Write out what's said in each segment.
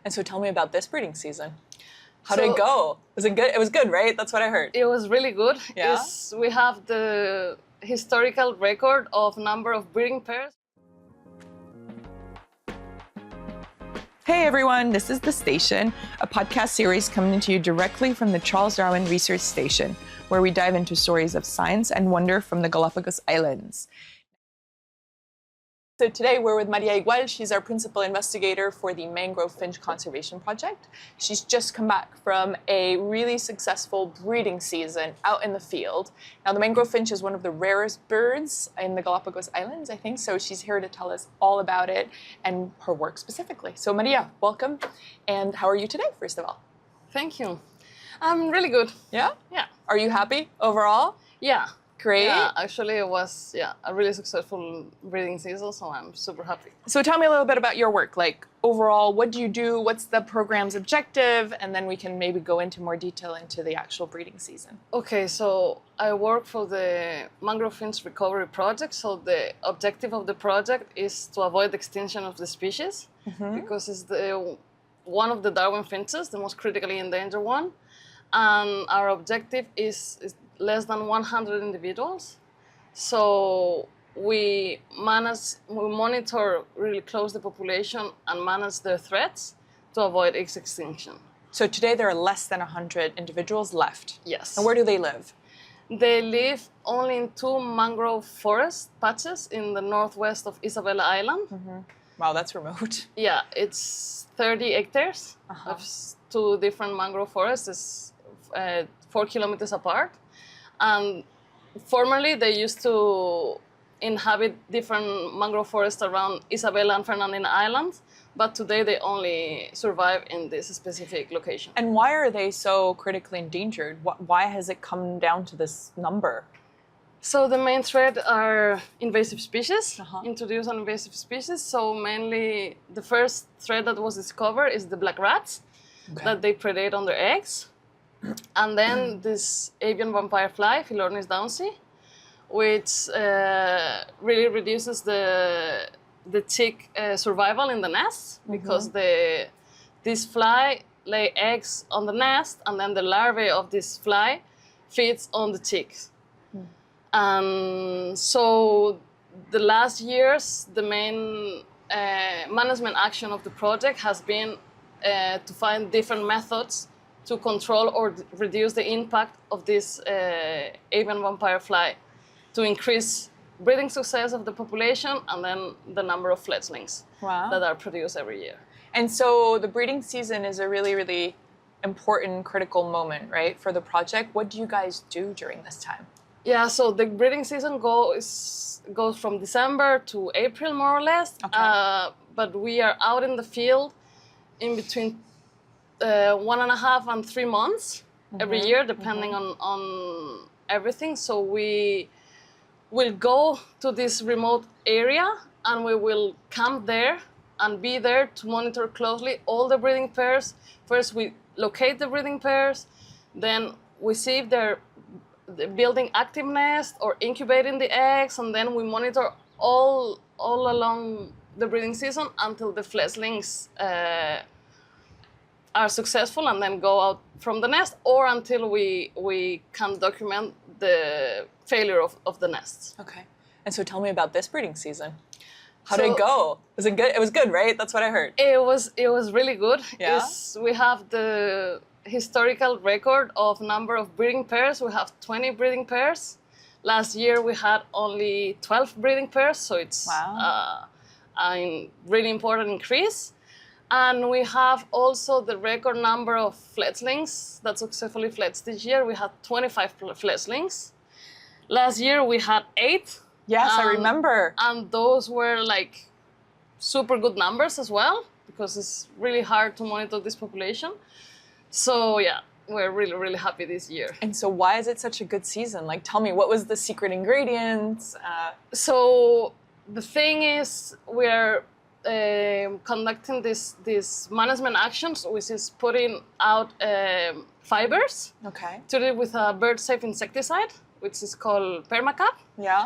And so tell me about this breeding season. How did it go? Was it good? It was good, right? That's what I heard. It was really good. Yeah? We have the historical record of number of breeding pairs. Hey everyone, this is The Station, a podcast series coming to you directly from the Charles Darwin Research Station, where we dive into stories of science and wonder from the Galápagos Islands. So today we're with María Igual. She's our principal investigator for the Mangrove Finch Conservation Project. She's just come back from a really successful breeding season out in the field. Now the mangrove finch is one of the rarest birds in the Galápagos Islands, I think, so she's here to tell us all about it and her work specifically. So María, welcome. And how are you today, first of all? Thank you. I'm really good. Yeah? Yeah. Are you happy overall? Yeah. Great. Yeah, actually it was a really successful breeding season, so I'm super happy. So tell me a little bit about your work, like overall, what do you do? What's the program's objective? And then we can maybe go into more detail into the actual breeding season. Okay, so I work for the Mangrove Finch Recovery Project. So the objective of the project is to avoid the extinction of the species because it's one of the Darwin finches, the most critically endangered one. And our objective is less than 100 individuals. So we monitor really close the population and manage their threats to avoid its extinction. So today there are less than 100 individuals left. Yes. And where do they live? They live only in 2 mangrove forest patches in the northwest of Isabella Island. Wow, that's remote. Yeah, it's 30 hectares of 2 different mangrove forests. It's 4 kilometers apart. And formerly they used to inhabit different mangrove forests around Isabella and Fernandina Islands, but today they only survive in this specific location. And why are they so critically endangered? Why has it come down to this number? So the main threat are invasive species, introduced invasive species. So mainly the first threat that was discovered is the black rats, that they predate on their eggs. And then this avian vampire fly, Philornis downsy, which really reduces the chick survival in the nest because this fly lay eggs on the nest, and then the larvae of this fly feeds on the chicks. And so the last years, the main management action of the project has been to find different methods to control or reduce the impact of this avian vampire fly, to increase breeding success of the population and then the number of fledglings that are produced every year. And so the breeding season is a really, really important, critical moment, right, for the project. What do you guys do during this time? Yeah, so the breeding season goes from December to April, more or less. But we are out in the field in between 1.5 and 3 months every year, depending on everything. So we will go to this remote area and we will camp there and be there to monitor closely all the breeding pairs. First, we locate the breeding pairs, then we see if they're building active nests or incubating the eggs, and then we monitor all along the breeding season until the fledglings are successful and then go out from the nest, or until we can document the failure of the nests. Okay. And so tell me about this breeding season. How did it go? Was it good? It was good, right? That's what I heard. It was really good. Yeah? We have the historical record of number of breeding pairs. We have 20 breeding pairs. Last year we had only 12 breeding pairs, so it's a really important increase. And we have also the record number of fledglings that successfully fledged this year. We had 25 fledglings. Last year we had 8. Yes, I remember. And those were like super good numbers as well, because it's really hard to monitor this population. So yeah, we're really, really happy this year. And so why is it such a good season? Like, tell me, what was the secret ingredients? So the thing is, we're conducting this management actions, which is putting out fibers treated with a bird-safe insecticide, which is called permacap. Yeah.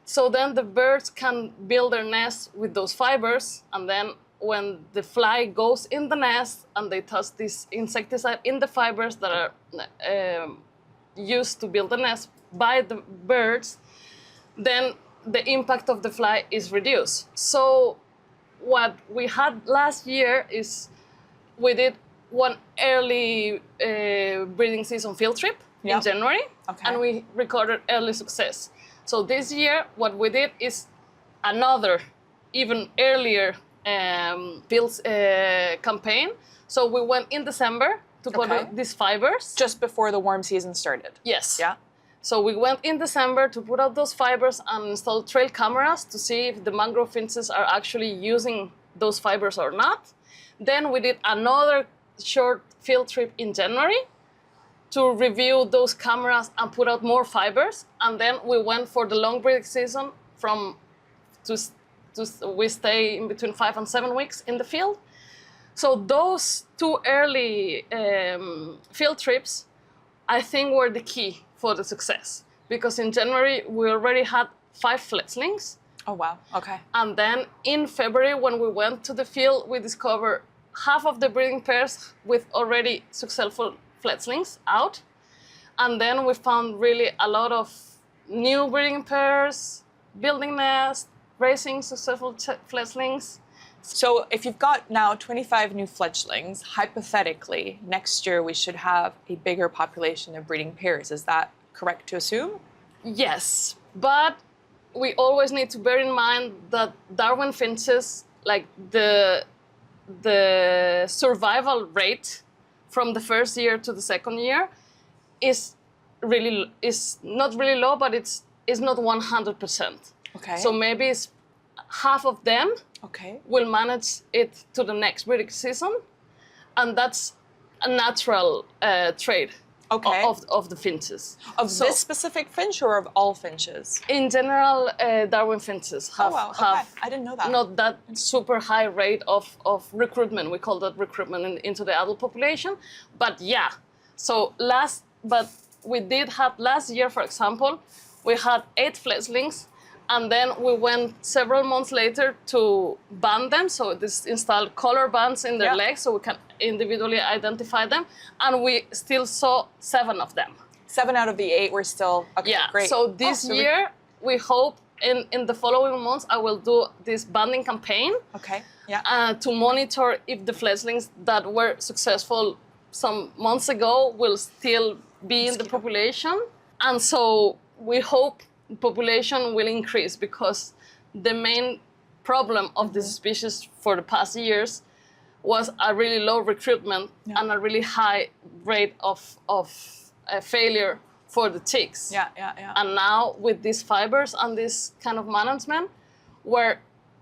So then the birds can build their nest with those fibers, and then when the fly goes in the nest and they touch this insecticide in the fibers that are used to build the nest by the birds, then the impact of the fly is reduced. So what we had last year is we did one early breeding season field trip in January, and we recorded early success. So this year, what we did is another, even earlier field campaign. So we went in December to put out these fibers. Just before the warm season started. Yes. Yeah. So we went in December to put out those fibers and install trail cameras to see if the mangrove finches are actually using those fibers or not. Then we did another short field trip in January to review those cameras and put out more fibers. And then we went for the long breeding season we stay in between 5 and 7 weeks in the field. So those 2 early field trips, I think, were the key for the success. Because in January, we already had 5 fledglings. Oh, wow. Okay. And then in February, when we went to the field, we discovered half of the breeding pairs with already successful fledglings out. And then we found really a lot of new breeding pairs, building nests, raising successful fledglings. So if you've got now 25 new fledglings, hypothetically, next year we should have a bigger population of breeding pairs. Is that correct to assume? Yes, but we always need to bear in mind that Darwin finches, like the survival rate from the first year to the second year is not really low, but it's not 100%. Okay. So maybe it's half of them will manage it to the next breeding season, and that's a natural trait of the finches. Of this specific finch or of all finches? In general, Darwin finches have I didn't know that. Not that super high rate of recruitment. We call that recruitment into the adult population. But yeah, but we did have last year, for example, we had 8 fledglings. And then we went several months later to band them. So this installed color bands in their legs so we can individually identify them. And we still saw 7 of them. 7 out of the 8 were still, great. So this year, we hope in the following months, I will do this banding campaign. To monitor if the fledglings that were successful some months ago will still be in the population. And so we hope population will increase, because the main problem of this species for the past years was a really low recruitment and a really high rate of failure for the chicks. And now with these fibers and this kind of management, we're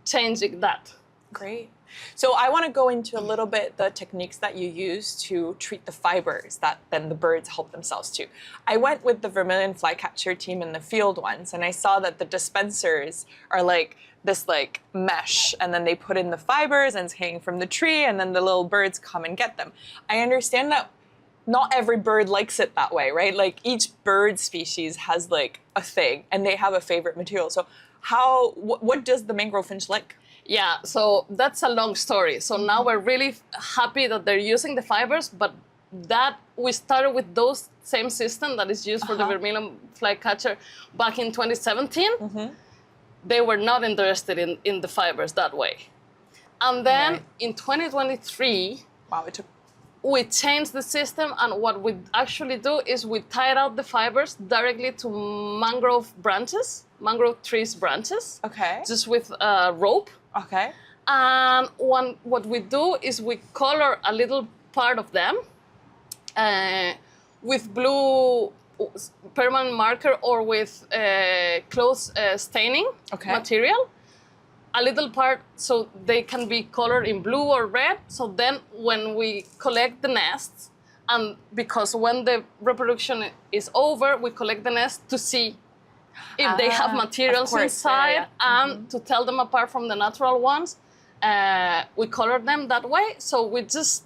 changing that. Great. So I want to go into a little bit the techniques that you use to treat the fibers that then the birds help themselves to. I went with the vermilion flycatcher team in the field once, and I saw that the dispensers are like this mesh, and then they put in the fibers and it's hanging from the tree, and then the little birds come and get them. I understand that not every bird likes it that way, right? Like each bird species has like a thing, and they have a favorite material. So what does the mangrove finch like? Yeah, so that's a long story. So now we're really happy that they're using the fibers, but that we started with those same system that is used for the vermilion flycatcher back in 2017. They were not interested in the fibers that way. And then in 2023, we changed the system, and what we actually do is we tied out the fibers directly to mangrove trees branches, just with a rope. And what we do is we color a little part of them with blue permanent marker or with clothes staining material. A little part so they can be colored in blue or red. So then when we collect the nests, and because when the reproduction is over, we collect the nest to see if they have materials inside and to tell them apart from the natural ones. We color them that way. So we just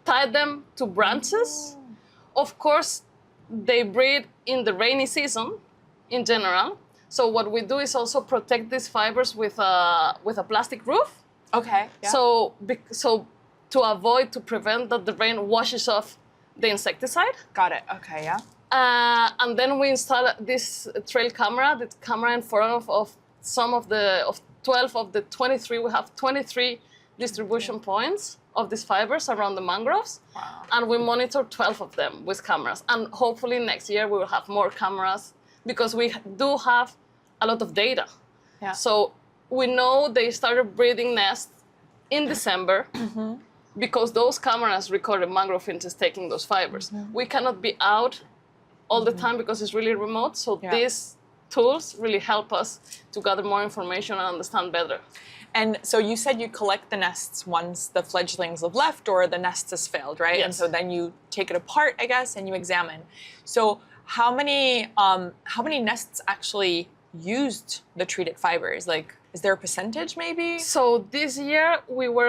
tie them to branches. Of course, they breed in the rainy season in general. So what we do is also protect these fibers with a plastic roof. Okay. Yeah. So to avoid, to prevent that the rain washes off the insecticide. Got it. Okay. Yeah. And then we install this trail camera, the camera in front of 12 of the 23. We have 23 distribution points of these fibers around the mangroves. Wow. And we monitor 12 of them with cameras. And hopefully next year we will have more cameras because we do have a lot of data. Yeah. So we know they started breeding nests in December because those cameras recorded mangrove finches taking those fibers. We cannot be out all the time because it's really remote. So these tools really help us to gather more information and understand better. And so you said you collect the nests once the fledglings have left or the nest has failed, right? Yes. And so then you take it apart, I guess, and you examine. So how many nests actually used the treated fibers? Like, is there a percentage maybe? So this year we were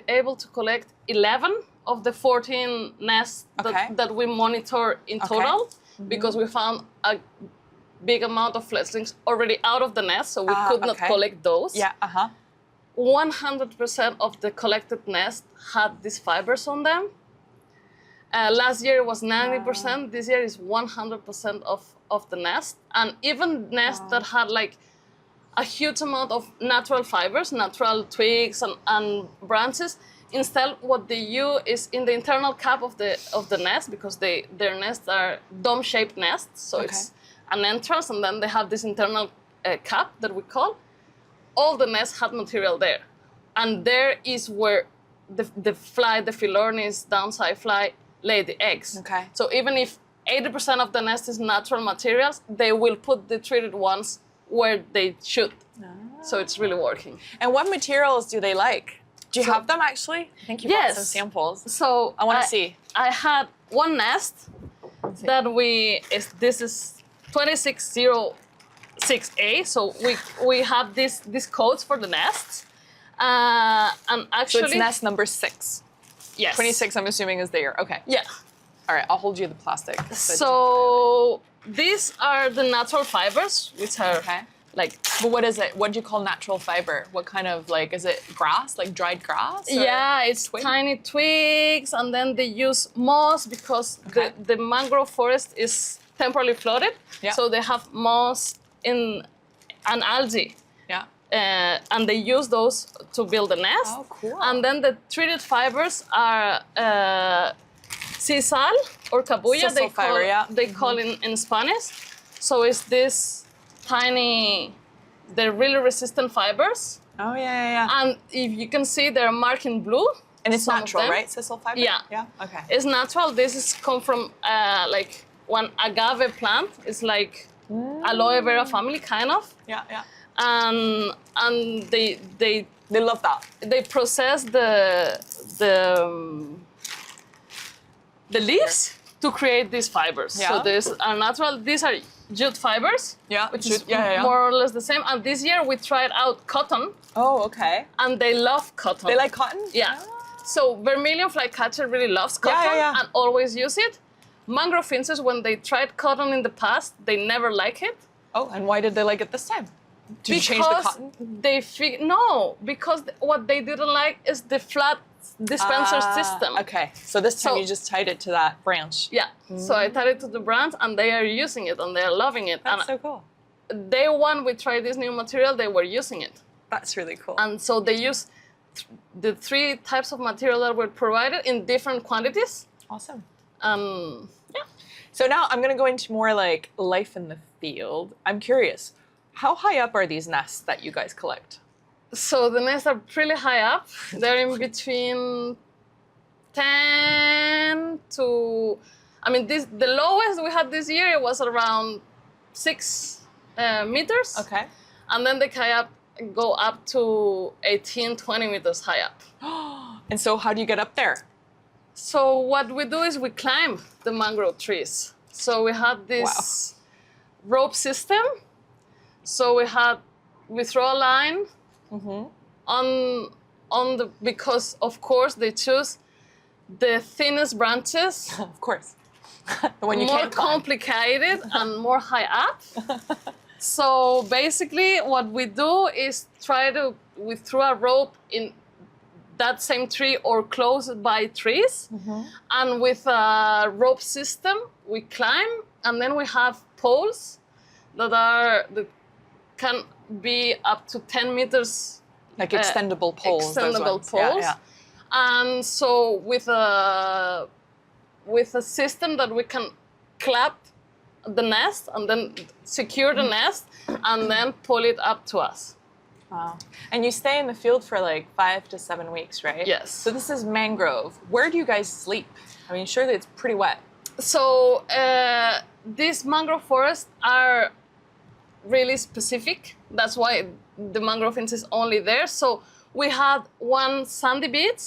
able to collect 11 of the 14 nests that we monitor in total because we found a big amount of fledglings already out of the nest, so we could not collect those. Yeah, 100% of the collected nests had these fibers on them. Last year it was 90%, this year is 100% of the nest. And even nests that had like a huge amount of natural fibers, natural twigs and branches, instead what they use is in the internal cap of the nest, because their nests are dome-shaped nests, so it's an entrance, and then they have this internal cap that we call. All the nests had material there. And there is where the fly, the Philornis downside fly, lay the eggs. Okay. So even if 80% of the nest is natural materials, they will put the treated ones where they should. So it's really working. And what materials do they like? Do you have them actually? I think you brought some samples. So I want to see. I had one nest that this is 2606A. So we have these codes for the nests. And actually, so it's nest number 6. Yes. 26, I'm assuming, is there. Okay. Yeah. All right, I'll hold you the plastic. So these are the natural fibers, which are like. But what is it? What do you call natural fiber? What kind of, like, is it grass, like dried grass? Yeah, it's tiny twigs, and then they use moss because the mangrove forest is temporarily flooded. Yeah. So they have moss and algae. Yeah. And they use those to build a nest. Oh, cool. And then the treated fibers are sisal or cabuya, they call in Spanish. So it's this tiny, they're really resistant fibers. Oh, yeah. And if you can see, they're marked in blue. And it's natural, right? Sisal fiber? Yeah. Yeah, okay. It's natural. This is come from like one agave plant. It's like aloe vera family, kind of. Yeah. And they love that. They process the leaves to create these fibers. Yeah. So these are natural. These are jute fibers. Yeah. Which is more or less the same. And this year we tried out cotton. Oh, okay. And they love cotton. They like cotton? Yeah. So vermilion flycatcher really loves cotton and always use it. Mangrove finches, when they tried cotton in the past, they never like it. Oh, and why did they like it this time? Did you change the cotton? Because what they didn't like is the flat dispenser system. Okay, so this time you just tied it to that branch. Yeah, so I tied it to the branch and they are using it and they are loving it. That's so cool. Day one we tried this new material, they were using it. That's really cool. And so they use the 3 types of material that were provided in different quantities. Awesome. Yeah. So now I'm going to go into more like life in the field. I'm curious, how high up are these nests that you guys collect? So the nests are pretty high up. They're in between 10 to, the lowest we had this year, it was around 6 meters. Okay. And then they go up to 18, 20 meters high up. And so how do you get up there? So what we do is we climb the mangrove trees. So we had this rope system. So we throw a line on the, because of course they choose the thinnest branches. Of course. The one you more can't climb. Complicated and more high up. So basically what we do is try to we threw a rope in that same tree or close by trees, and with a rope system we climb, and then we have poles that can be up to 10 meters. Like extendable poles. Extendable poles. Yeah. And so with a system that we can clap the nest and then secure the nest and then pull it up to us. Wow. And you stay in the field for like 5 to 7 weeks, right? Yes. So this is mangrove. Where do you guys sleep? I mean, surely it's pretty wet. So these mangrove forests are really specific. That's why the mangrove finch is only there. So we had one sandy beach,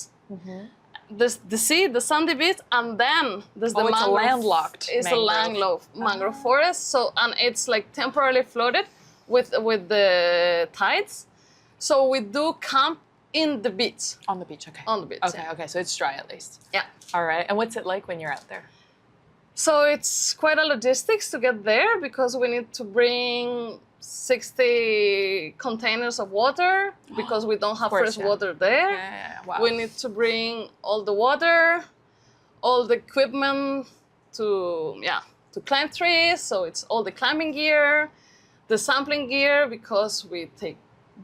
there's the sea, the sandy beach, and then there's the mangrove. It's a landlocked It's mangrove. a landlocked mangrove forest. So, and it's like temporarily flooded with the tides. So we do camp in the beach. On the beach, okay. On the beach. Okay, yeah. okay, so it's dry at least. Yeah. All right, and what's it like when you're out there? So it's quite a logistics to get there because we need to bring 60 containers of water because we don't have fresh water there. Yeah. Wow. We need to bring all the water, all the equipment to climb trees. So it's all the climbing gear, the sampling gear because we take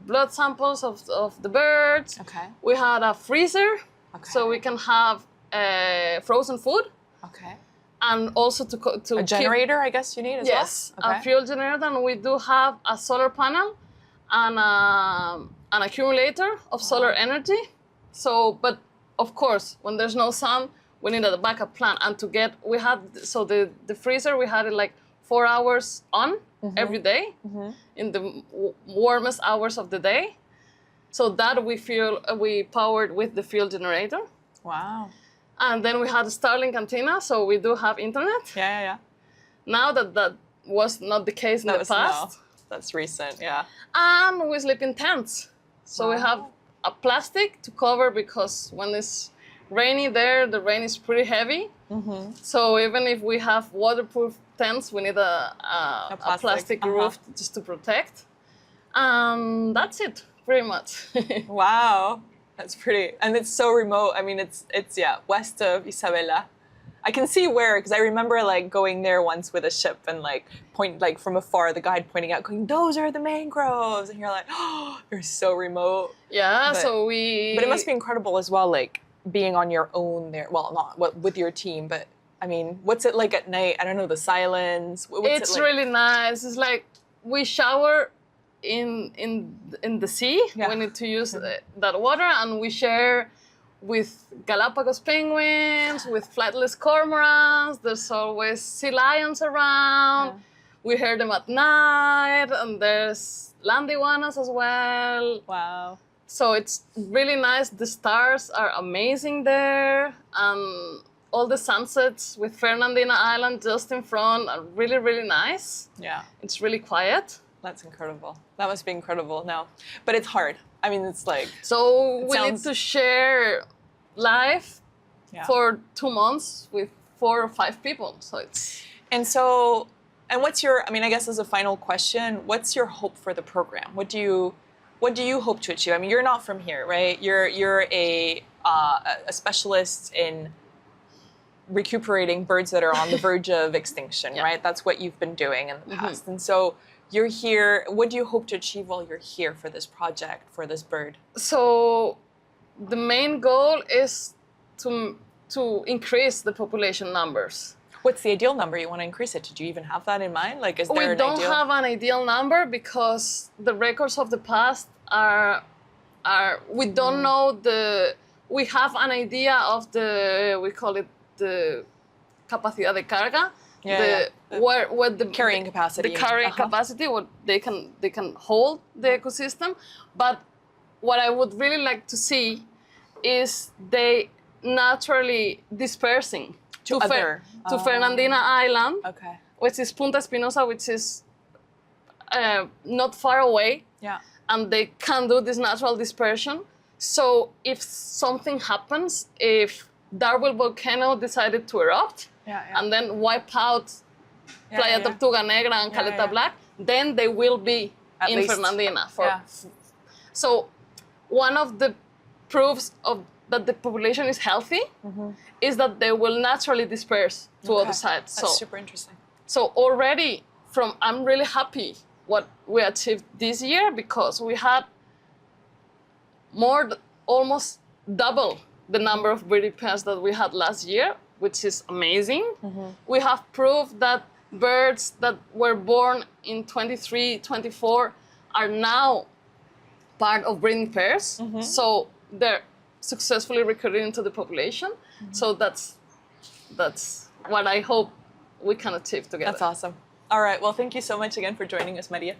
blood samples of the birds. Okay. We had a freezer, Okay. so we can have frozen food. Okay. And also to A generator, I guess you need as well? Yes, a fuel generator, and we do have a solar panel and an accumulator of solar energy. So, but of course, when there's no sun, we need a backup plan. And the freezer, we had it like 4 hours on every day in the warmest hours of the day. So that we powered with the fuel generator. Wow. And then we had a Starlink antenna, so we do have internet. Yeah. Now that was not the case in the past. No, that's recent, yeah. And we sleep in tents. So we have a plastic to cover because when it's rainy there, the rain is pretty heavy. So even if we have waterproof tents, we need a plastic roof just to protect. And that's it, pretty much. Wow. That's pretty, and it's so remote. I mean, it's west of Isabela. I can see where, because I remember like going there once with a ship and like from afar, the guide pointing out, going, "Those are the mangroves," and you're like, "Oh, they're so remote." Yeah, But it must be incredible as well, like being on your own there. Well, not with your team, but I mean, what's it like at night? I don't know, the silence. It's really nice. It's like we shower in the sea. We need to use that water, and we share with Galápagos penguins, with flightless cormorants. There's always sea lions around. We hear them at night, and there's land iguanas as well. Wow. So it's really nice. The stars are amazing there, and all the sunsets with Fernandina Island just in front are really, really nice. Yeah. It's really quiet. That's incredible. That must be incredible now. But it's hard. I mean, it's like... So we need to share life for 2 months with 4 or 5 people. So it's... And what's your, I mean, I guess as a final question, what's your hope for the program? What do you hope to achieve? I mean, you're not from here, right? You're a specialist in recuperating birds that are on the verge of extinction, right? That's what you've been doing in the past. And so you're here. What do you hope to achieve while you're here for this project, for this bird? So the main goal is to increase the population numbers. What's the ideal number you want to increase it? Did you even have that in mind? Like, is there an ideal? We don't have an ideal number because the records of the past are we don't know we have an idea of we call it the capacidad de carga. What the carrying capacity. The carrying capacity, what they can hold the ecosystem. But what I would really like to see is they naturally dispersing to Fernandina Island, which is Punta Espinosa, which is not far away. Yeah. And they can do this natural dispersion. So if something happens, if Darwin volcano decided to erupt and then wipe out Playa Tortuga Negra and Caleta Black, then they will be in Fernandina. So one of the proofs of that the population is healthy is that they will naturally disperse to other sites. That's super interesting. So already I'm really happy what we achieved this year, because we had almost double the number of breeding pairs that we had last year, which is amazing. We have proof that birds that were born in 23, 24 are now part of breeding pairs. So they're successfully recruited into the population. So that's what I hope we can achieve together. That's awesome. All right. Well, thank you so much again for joining us, María.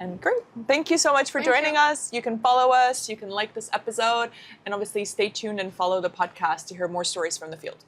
And great. Thank you so much for joining us. You can follow us, you can like this episode, and obviously stay tuned and follow the podcast to hear more stories from the field.